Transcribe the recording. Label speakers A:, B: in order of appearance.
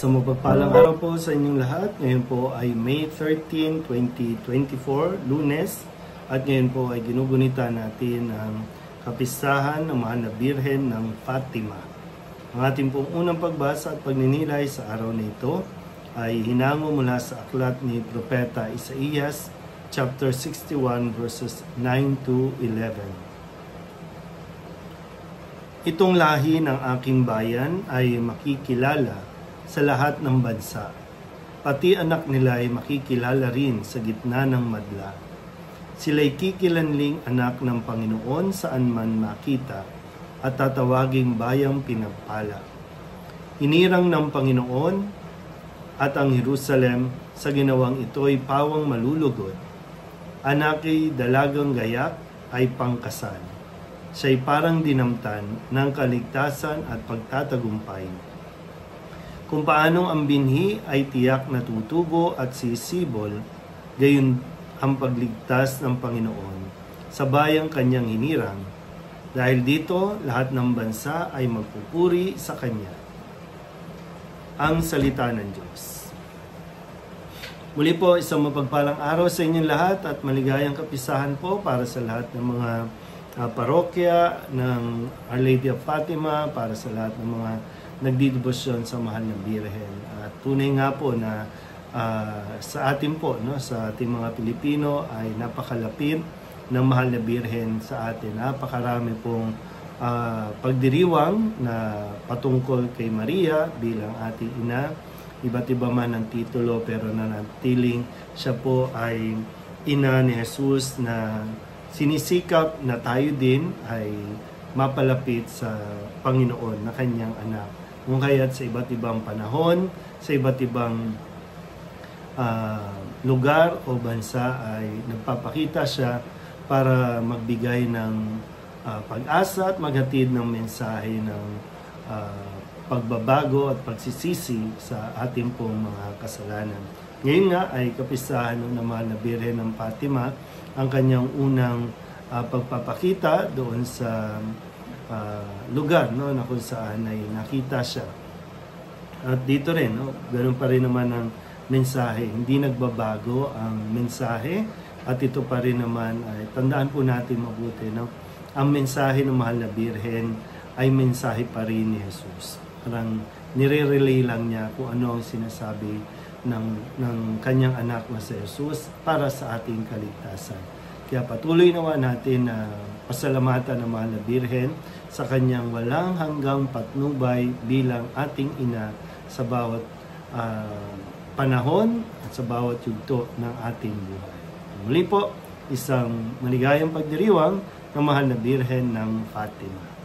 A: Isang mapagpalang araw po sa inyong lahat. Ngayon po ay May 13, 2024, Lunes. At ngayon po ay ginugunita natin ang kapistahan ng Mahal na Birhen ng Fatima. Ang ating pong unang pagbasa at pagninilay sa araw na ito ay hinango mula sa aklat ni Propeta Isaías, chapter 61, verses 9 to 11. Itong lahi ng aking bayan ay makikilala sa lahat ng bansa. Pati anak nila ay makikilala rin sa gitna ng madla. Sila'y kikilanling anak ng Panginoon saan man makita at tatawaging bayang pinagpala. Hinirang ng Panginoon at ang Jerusalem sa ginawang ito'y pawang malulugod. Anak'y dalagang gayak ay pangkasal. Siya'y parang dinamtan ng kaligtasan at pagtatagumpay. Kung paanong ang binhi ay tiyak na tutubo at sisibol, gayon ang pagligtas ng Panginoon sa bayang kanyang hinirang. Dahil dito, lahat ng bansa ay magpupuri sa kanya. Ang salita ng Diyos. Muli po, isang mapagpalang araw sa inyong lahat at maligayang kapisahan po para sa lahat ng mga parokya ng Our Lady of Fatima, para sa lahat ng mga nagdidebosyon sa Mahal na Birhen. At tunay nga po na sa atin po, sa ating mga Pilipino ay napakalapit ng Mahal na Birhen sa atin. Napakarami pong pagdiriwang na patungkol kay Maria bilang ating ina. Iba't iba man ang titulo pero nanatiling siya po ay ina ni Jesus na sinisikap na tayo din ay mapalapit sa Panginoon na kanyang anak. Kung kaya't sa iba't ibang panahon, sa iba't ibang lugar o bansa ay nagpapakita siya para magbigay ng pag-asa at maghatid ng mensahe ng pagbabago at pagsisisi sa ating pong mga kasalanan. Ngayon nga ay kapistahan ng Mahal na Birhen ng Fatima ang kanyang unang pagpapakita doon sa lugar na kung saan ay nakita siya. At dito rin, ganun pa rin naman ang mensahe. Hindi nagbabago ang mensahe at ito pa rin naman ay tandaan po natin mabuti. Ang mensahe ng Mahal na Birhen ay mensahe pa rin ni Jesus. Parang nire-relay lang niya kung ano ang sinasabi ng kanyang anak na si Jesus para sa ating kaligtasan. Kaya patuloy nawa natin na pasalamatan ng Mahal na Birhen sa kanyang walang hanggang patnubay bilang ating ina sa bawat panahon at sa bawat yugto ng ating buhay. Muli po, isang maligayang pagdiriwang ng Mahal na Birhen ng Fatima.